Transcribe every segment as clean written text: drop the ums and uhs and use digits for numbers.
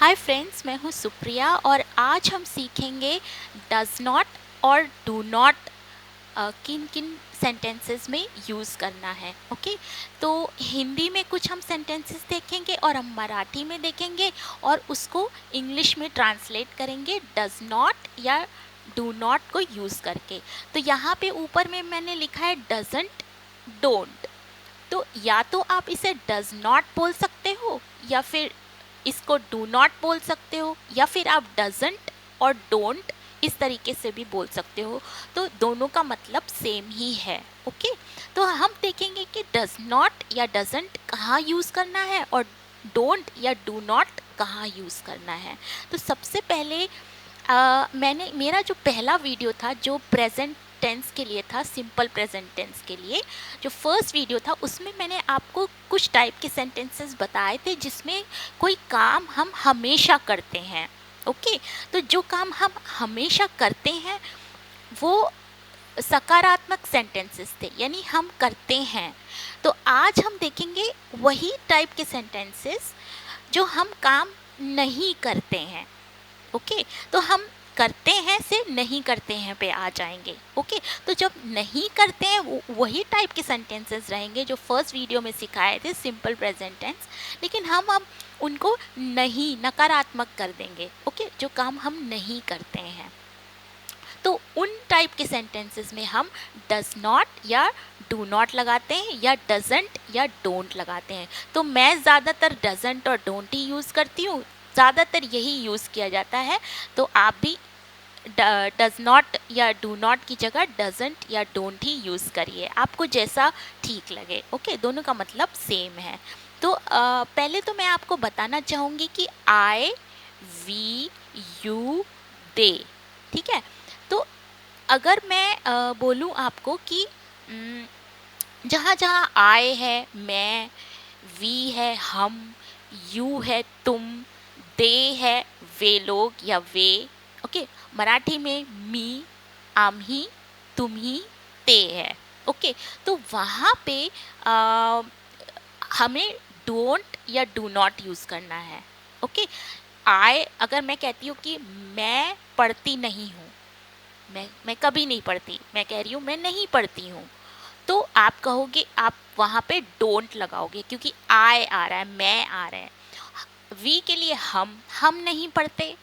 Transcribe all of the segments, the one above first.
Hi friends, मैं हूँ सुप्रिया और आज हम सीखेंगे डज नॉट और डू नॉट किन किन सेंटेंसेस में यूज़ करना है। ओके, तो हिंदी में कुछ हम सेंटेंसेस देखेंगे और हम मराठी में देखेंगे और उसको इंग्लिश में ट्रांसलेट करेंगे डज नॉट या डू नॉट को यूज़ करके। तो यहाँ पे ऊपर में मैंने लिखा है डजंट, डोंट। तो या तो आप इसे डज नॉट बोल सकते हो या फिर इसको डू नॉट बोल सकते हो या फिर आप डजंट और डोंट इस तरीके से भी बोल सकते हो। तो दोनों का मतलब सेम ही है। ओके, तो हम देखेंगे कि डज नॉट या डजंट कहाँ यूज़ करना है और डोंट या डू नॉट कहाँ यूज़ करना है। तो सबसे पहले मैंने मेरा जो पहला वीडियो था जो प्रेजेंट टेंस के लिए था, सिंपल प्रेजेंट टेंस के लिए जो फर्स्ट वीडियो था, उसमें मैंने आपको कुछ टाइप के सेंटेंसेस बताए थे जिसमें कोई काम हम हमेशा करते हैं। ओके, तो जो काम हम हमेशा करते हैं वो सकारात्मक सेंटेंसेस थे, यानी हम करते हैं। तो आज हम देखेंगे वही टाइप के सेंटेंसेस जो हम काम नहीं करते हैं। ओके, तो हम करते हैं से नहीं करते हैं पे आ जाएंगे। ओके, तो जब नहीं करते हैं वही टाइप के सेंटेंसेस रहेंगे जो फर्स्ट वीडियो में सिखाए थे, सिंपल प्रेजेंट टेंस, लेकिन हम अब उनको नहीं, नकारात्मक कर देंगे। ओके, जो काम हम नहीं करते हैं तो उन टाइप के सेंटेंसेस में हम डज नॉट या डू नॉट लगाते हैं या डजेंट या डोंट लगाते हैं। तो मैं ज़्यादातर डजेंट और डोंट ही यूज़ करती हूँ, ज़्यादातर यही यूज़ किया जाता है। तो आप भी डज नॉट या डू नॉट की जगह डजेंट या डोंट ही यूज़ करिए, आपको जैसा ठीक लगे। ओके, दोनों का मतलब सेम है। तो पहले तो मैं आपको बताना चाहूँगी कि आई, वी, यू, दे। ठीक है, तो अगर मैं बोलूँ आपको कि जहाँ जहाँ आई है मैं, वी है हम, यू है तुम, दे है वे लोग या वे। ओके, मराठी में मी, आम्ही, तुम्ही, ते है। ओके, तो वहाँ पे हमें डोंट या डू नॉट यूज़ करना है। ओके, अगर मैं कहती हूँ कि मैं पढ़ती नहीं हूँ, मैं कभी नहीं पढ़ती, मैं कह रही हूँ मैं नहीं पढ़ती हूँ, तो आप कहोगे, आप वहाँ पे डोंट लगाओगे क्योंकि आई आ रहा है, मैं आ रहा है। वी के लिए हम नहीं पढ़ते,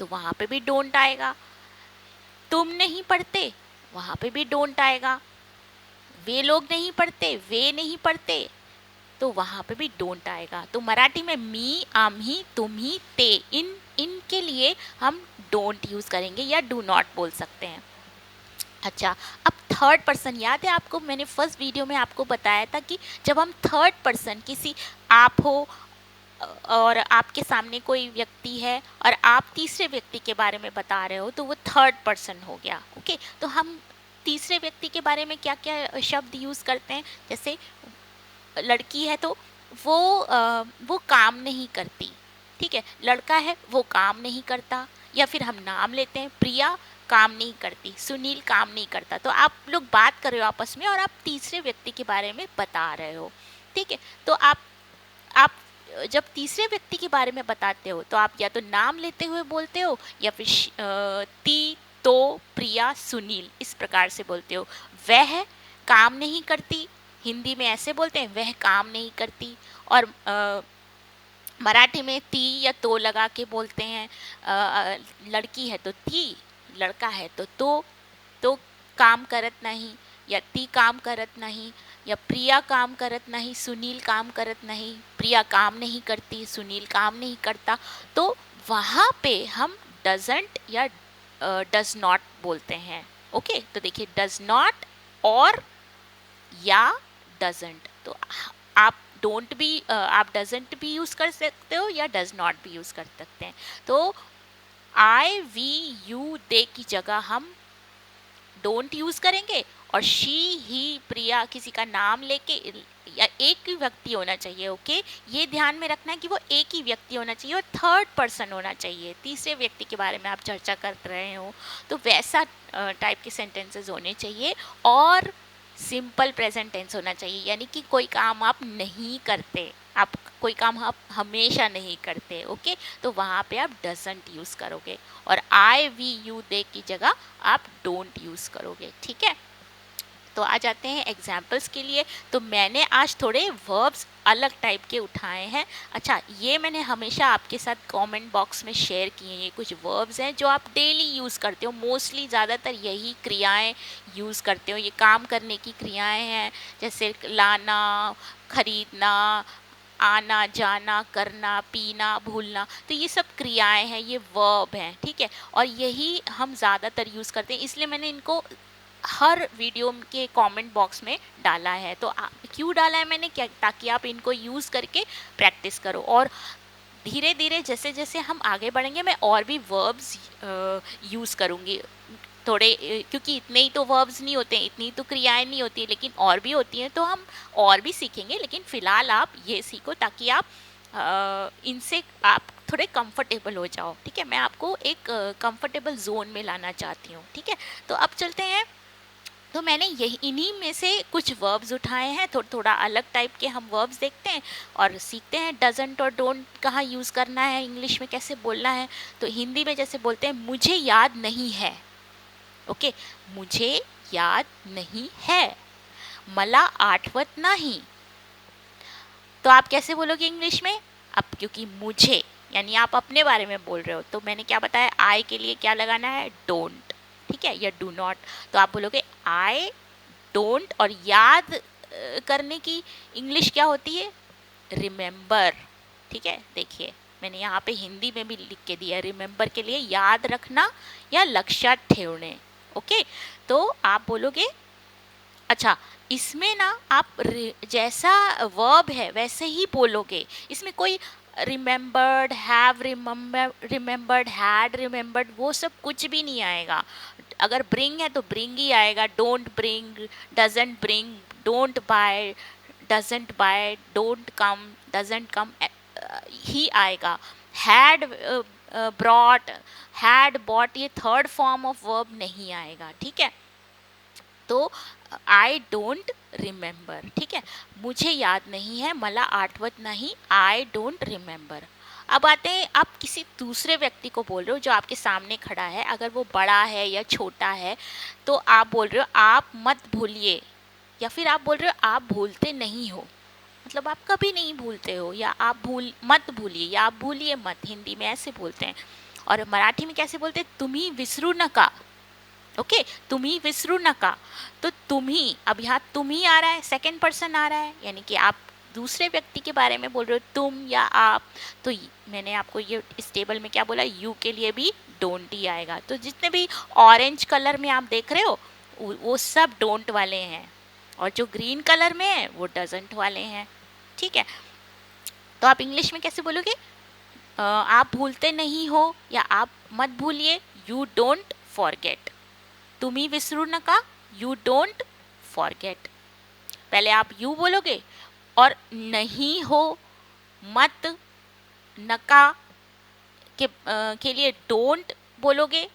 तो वहाँ पे भी डोंट आएगा। तुम नहीं पढ़ते, वहाँ पे भी डोंट आएगा। वे लोग नहीं पढ़ते, वे नहीं पढ़ते, तो वहाँ पे भी डोंट आएगा। तो मराठी में मी, आम ही, तुम ही, ते, इनके लिए हम डोंट यूज़ करेंगे या डू नॉट बोल सकते हैं। अच्छा, अब थर्ड पर्सन याद है आपको, मैंने फर्स्ट वीडियो में आपको बताया था कि जब हम थर्ड पर्सन, किसी आप हो और आपके सामने कोई व्यक्ति है और आप तीसरे व्यक्ति के बारे में बता रहे हो तो वो थर्ड पर्सन हो गया। ओके, तो हम तीसरे व्यक्ति के बारे में क्या क्या शब्द यूज़ करते हैं, जैसे लड़की है तो वो काम नहीं करती। ठीक है, लड़का है वो काम नहीं करता, या फिर हम नाम लेते हैं, प्रिया काम नहीं करती, सुनील काम नहीं करता। तो आप लोग बात कर रहे हो आपस में और आप तीसरे व्यक्ति के बारे में बता रहे हो। ठीक है, तो आप जब तीसरे व्यक्ति के बारे में बताते हो तो आप या तो नाम लेते हुए बोलते हो या फिर ती, तो, प्रिया, सुनील इस प्रकार से बोलते हो। वह काम नहीं करती, हिंदी में ऐसे बोलते हैं, वह काम नहीं करती। और मराठी में ती या तो लगा के बोलते हैं। लड़की है तो ती, लड़का है तो काम करत नाही, या ती काम करत नाही, या प्रिया काम करत नहीं, सुनील काम करत नहीं, प्रिया काम नहीं करती, सुनील काम नहीं करता। तो वहाँ पे हम डजेंट या डज नॉट बोलते हैं। ओके, तो देखिए डज नॉट और या डजेंट, तो आप डोंट भी आप डजेंट भी यूज़ कर सकते हो या डज नॉट भी यूज़ कर सकते हैं। तो आई, वी, यू, दे की जगह हम डोंट यूज़ करेंगे, और शी, ही, प्रिया किसी का नाम लेके, या एक ही व्यक्ति होना चाहिए। ओके, ये ध्यान में रखना है कि वो एक ही व्यक्ति होना चाहिए और थर्ड पर्सन होना चाहिए, तीसरे व्यक्ति के बारे में आप चर्चा कर रहे हो तो वैसा टाइप के सेंटेंसेस होने चाहिए। और सिंपल प्रेजेंट टेंस होना चाहिए, यानी कि कोई काम आप नहीं करते, आप कोई काम आप हमेशा नहीं करते, ओके, तो वहाँ पे आप डजंट यूज़ करोगे और आई वी यू दे की जगह आप डोंट यूज़ करोगे, ठीक है। तो आ जाते हैं एग्जाम्पल्स के लिए। तो मैंने आज थोड़े वर्ब्स अलग टाइप के उठाए हैं। अच्छा, ये मैंने हमेशा आपके साथ कमेंट बॉक्स में शेयर किए हैं। ये कुछ वर्ब्स हैं जो आप डेली यूज़ करते हो, मोस्टली ज़्यादातर यही क्रियाएं यूज़ करते हो, ये काम करने की क्रियाएं हैं, जैसे लाना, खरीदना, आना जाना, करना, पीना, भूलना, तो ये सब क्रियाएं हैं, ये वर्ब हैं, ठीक है। और यही हम ज़्यादातर यूज़ करते हैं, इसलिए मैंने इनको हर वीडियो के कमेंट बॉक्स में डाला है। तो क्यों डाला है मैंने, क्या, ताकि आप इनको यूज़ करके प्रैक्टिस करो। और धीरे धीरे जैसे जैसे हम आगे बढ़ेंगे मैं और भी वर्ब्स यूज़ करूँगी थोड़े, क्योंकि इतने ही तो वर्ब्स नहीं होते, इतनी तो क्रियाएं नहीं होती, लेकिन और भी होती हैं, तो हम और भी सीखेंगे। लेकिन फ़िलहाल आप ये सीखो ताकि आप इनसे आप थोड़े कंफर्टेबल हो जाओ, ठीक है। मैं आपको एक कंफर्टेबल जोन में लाना चाहती हूँ, ठीक है। तो अब चलते हैं। तो मैंने यही इन्हीं में से कुछ वर्ब्स उठाए हैं, थोड़ा अलग टाइप के हम वर्ब्स देखते हैं और सीखते हैं डजंट और डोंट कहाँ यूज़ करना है, इंग्लिश में कैसे बोलना है। तो हिंदी में जैसे बोलते हैं मुझे याद नहीं है, ओके, मुझे याद नहीं है, मला आठवत नाही, तो आप कैसे बोलोगे इंग्लिश में। अब क्योंकि मुझे यानी आप अपने बारे में बोल रहे हो, तो मैंने क्या बताया, आई के लिए क्या लगाना है, डोंट, ठीक है, या डू नॉट। तो आप बोलोगे आई डोंट, और याद करने की इंग्लिश क्या होती है, रिमेंबर, ठीक है। देखिए मैंने यहाँ पे हिंदी में भी लिख के दिया, रिमेंबर के लिए याद रखना या लक्षात ठेवणे, ओके। तो आप बोलोगे, अच्छा, इसमें ना आप जैसा वर्ब है वैसे ही बोलोगे, इसमें कोई remembered, have remembered, had remembered, वो सब कुछ भी नहीं आएगा। अगर ब्रिंग है तो ब्रिंग ही आएगा, don't bring, doesn't bring, don't buy, doesn't buy, don't come, doesn't come ही आएगा। हैड ब्रॉट, हैड बॉट, ये थर्ड फॉर्म ऑफ वर्ब नहीं आएगा, ठीक है। तो आई डोंट रिमेंबर, ठीक है, मुझे याद नहीं है, मला आठवत नहीं, आई डोंट रिमेंबर। अब आते हैं, आप किसी दूसरे व्यक्ति को बोल रहे हो जो आपके सामने खड़ा है, अगर वो बड़ा है या छोटा है, तो आप बोल रहे हो आप मत भूलिए, या फिर आप बोल रहे हो आप भूलते नहीं हो, मतलब आप कभी नहीं भूलते हो, या आप मत भूलिए, या आप भूलिए मत, हिंदी में ऐसे बोलते हैं। और मराठी में कैसे बोलते हैं, तुम्ही विसरू नका, ओके, तुम्ही विसरू नका। तो तुम्ही, अब यहाँ तुम्ही आ रहा है, सेकंड पर्सन आ रहा है, यानी कि आप दूसरे व्यक्ति के बारे में बोल रहे हो, तुम या आप। तो मैंने आपको ये इस टेबल में क्या बोला, यू के लिए भी डोंट ही आएगा। तो जितने भी ऑरेंज कलर में आप देख रहे हो वो सब डोंट वाले हैं, और जो ग्रीन कलर में है वो डजंट वाले हैं, ठीक है। तो आप इंग्लिश में कैसे बोलोगे, आप भूलते नहीं हो या आप मत भूलिए, यू डोंट फॉरगेट, तुम्ही विसरू नका, यू डोंट फॉरगेट। पहले आप यू बोलोगे और नहीं हो, मत, नका के लिए डोंट बोलोगे,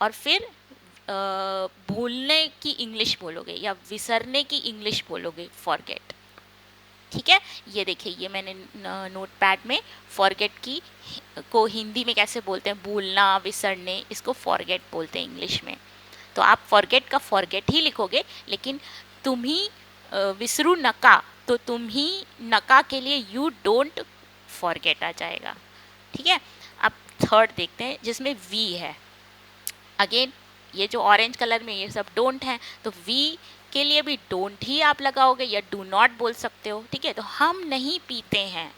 और फिर भूलने की इंग्लिश बोलोगे या विसरने की इंग्लिश बोलोगे फॉरगेट, ठीक है। ये देखिए, ये मैंने नोटपैड में फॉरगेट की को हिंदी में कैसे बोलते हैं, भूलना, विसरने, इसको फॉरगेट बोलते हैं इंग्लिश में। तो आप फॉरगेट का फॉरगेट ही लिखोगे, लेकिन तुम्ही विसरू नका, तो तुम्ही नका के लिए यू डोंट फॉरगेट आ जाएगा, ठीक है। अब थर्ड देखते हैं जिसमें वी है। अगेन ये जो ऑरेंज कलर में ये सब डोंट हैं, तो वी के लिए भी डोंट ही आप लगाओगे, या डू नॉट बोल सकते हो, ठीक है। तो हम नहीं पीते हैं,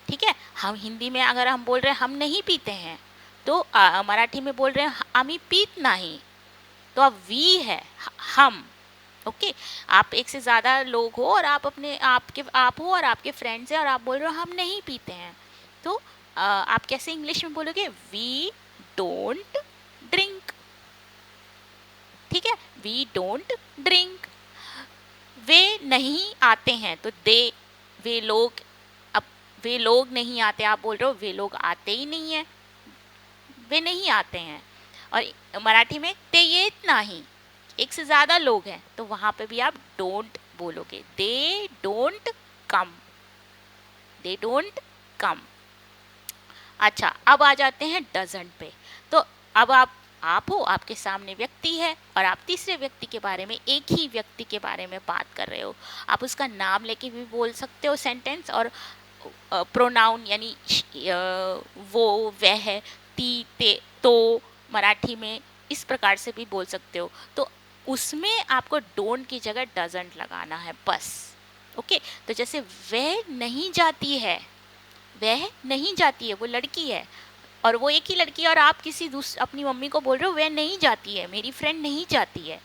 ठीक है, हम हिंदी में अगर हम बोल रहे हैं हम नहीं पीते हैं, तो मराठी में बोल रहे हैं आम्ही पीत नाही, तो अब वी है हम, ओके। आप एक से ज़्यादा लोग हो और आप अपने आप हो और आपके फ्रेंड्स हैं और आप बोल रहे हो हम नहीं पीते हैं, तो आप कैसे इंग्लिश में बोलोगे, वी डोंट ड्रिंक, ठीक है, वी डोंट ड्रिंक। वे नहीं आते हैं, तो वे लोग, अब वे लोग नहीं आते, आप बोल रहे हो वे लोग आते ही नहीं है, वे नहीं आते हैं। और मराठी में ते येत नाही, एक से ज़्यादा लोग हैं, तो वहाँ पे भी आप डोंट बोलोगे, they don't come, they don't come. अच्छा, अब आ जाते हैं डजंट पे। तो अब आप हो, आपके सामने व्यक्ति है और आप तीसरे व्यक्ति के बारे में, एक ही व्यक्ति के बारे में बात कर रहे हो। आप उसका नाम लेके भी बोल सकते हो सेंटेंस, और प्रोनाउन यानी वो, वह, ती, ते, तो मराठी में इस प्रकार से भी बोल सकते हो। तो उसमें आपको डोंट की जगह डजंट लगाना है बस। ओके, तो जैसे वह नहीं जाती है, वह नहीं जाती है, वो लड़की है और वो एक ही लड़की है, और आप किसी अपनी मम्मी को बोल रहे हो वह नहीं जाती है, मेरी फ्रेंड नहीं जाती है,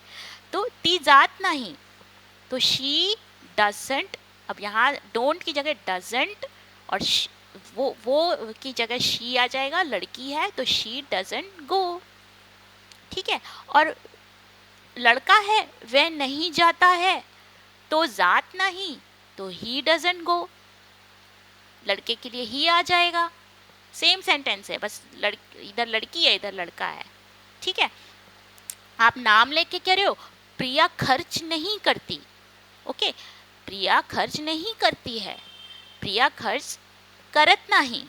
तो ती जात नहीं, तो शी डजंट। अब यहाँ डोंट की जगह डजंट और वो की जगह शी आ जाएगा, लड़की है तो शी डजंट गो। ठीक है, और लड़का है वह नहीं जाता है, तो जात नहीं, तो ही डजंट गो, लड़के के लिए ही आ जाएगा। सेम सेंटेंस है, बस इधर लड़की है इधर लड़का है। ठीक है, आप नाम लेके कह रहे हो प्रिया खर्च नहीं करती। ओके, प्रिया खर्च नहीं करती है, प्रिया खर्च करत नहीं।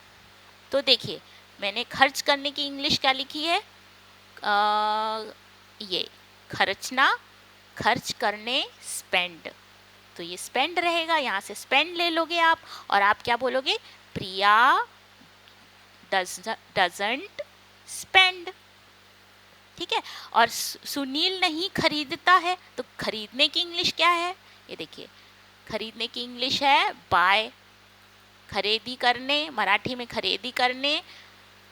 तो देखिए, मैंने खर्च करने की इंग्लिश क्या लिखी है, ये खर्चना, खर्च करने स्पेंड, तो ये स्पेंड रहेगा, यहाँ से स्पेंड ले लोगे आप, और आप क्या बोलोगे, प्रिया डजंट स्पेंड। ठीक है, और सुनील नहीं खरीदता है, तो खरीदने की इंग्लिश क्या है, ये देखिए, खरीदने की इंग्लिश है बाय, खरीदी करने, मराठी में खरीदी करने,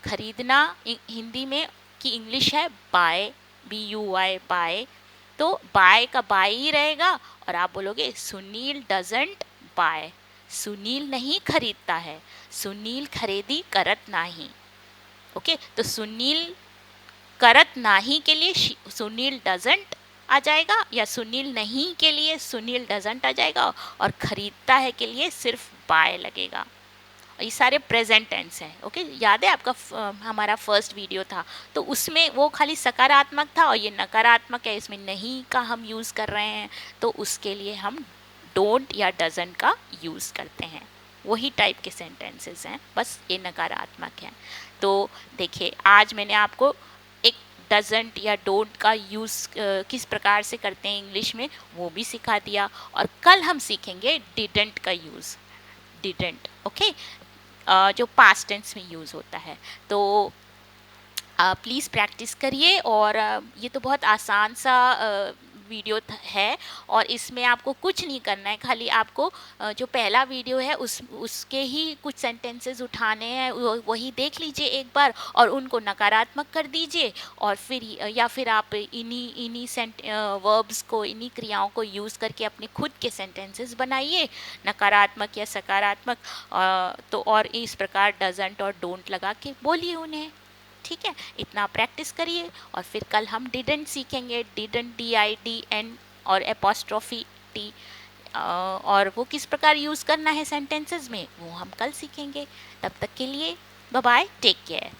खरीदना हिंदी में की इंग्लिश है बाय, BUY बाय, तो बाय का बाय ही रहेगा, और आप बोलोगे सुनील डजंट बाय, सुनील नहीं खरीदता है, सुनील खरीदी करत नहीं। ओके, तो सुनील करत नाही के लिए सुनील डजंट आ जाएगा, या सुनील नहीं के लिए सुनील डजंट आ जाएगा, और खरीदता है के लिए सिर्फ बाय लगेगा। ये सारे प्रेजेंट टेंस हैं। ओके, याद है आपका हमारा फर्स्ट वीडियो था, तो उसमें वो खाली सकारात्मक था, और ये नकारात्मक है, इसमें नहीं का हम यूज़ कर रहे हैं, तो उसके लिए हम डोंट या डजंट का यूज़ करते हैं। वही टाइप के सेंटेंसेस हैं, बस ये नकारात्मक हैं। तो देखिए, आज मैंने आपको एक डजंट या डोंट का यूज़ किस प्रकार से करते हैं इंग्लिश में वो भी सिखा दिया, और कल हम सीखेंगे डिडंट का यूज़, डिडंट। ओके, जो पास्ट टेंस में यूज़ होता है। तो प्लीज़ प्रैक्टिस करिए, और ये तो बहुत आसान सा वीडियो है, और इसमें आपको कुछ नहीं करना है, खाली आपको जो पहला वीडियो है उसके ही कुछ सेंटेंसेस उठाने हैं, वही देख लीजिए एक बार, और उनको नकारात्मक कर दीजिए, और फिर या फिर आप इन्हीं वर्ब्स को, इन्हीं क्रियाओं को यूज़ करके अपने खुद के सेंटेंसेस बनाइए, नकारात्मक या सकारात्मक। तो और इस प्रकार डजंट और डोंट लगा के बोलिए उन्हें। ठीक है, इतना प्रैक्टिस करिए, और फिर कल हम डिडंट सीखेंगे, डिडंट DIDN और एपोस्ट्रोफी T, और वो किस प्रकार यूज़ करना है सेंटेंसेस में, वो हम कल सीखेंगे। तब तक के लिए बाय बाय, टेक केयर।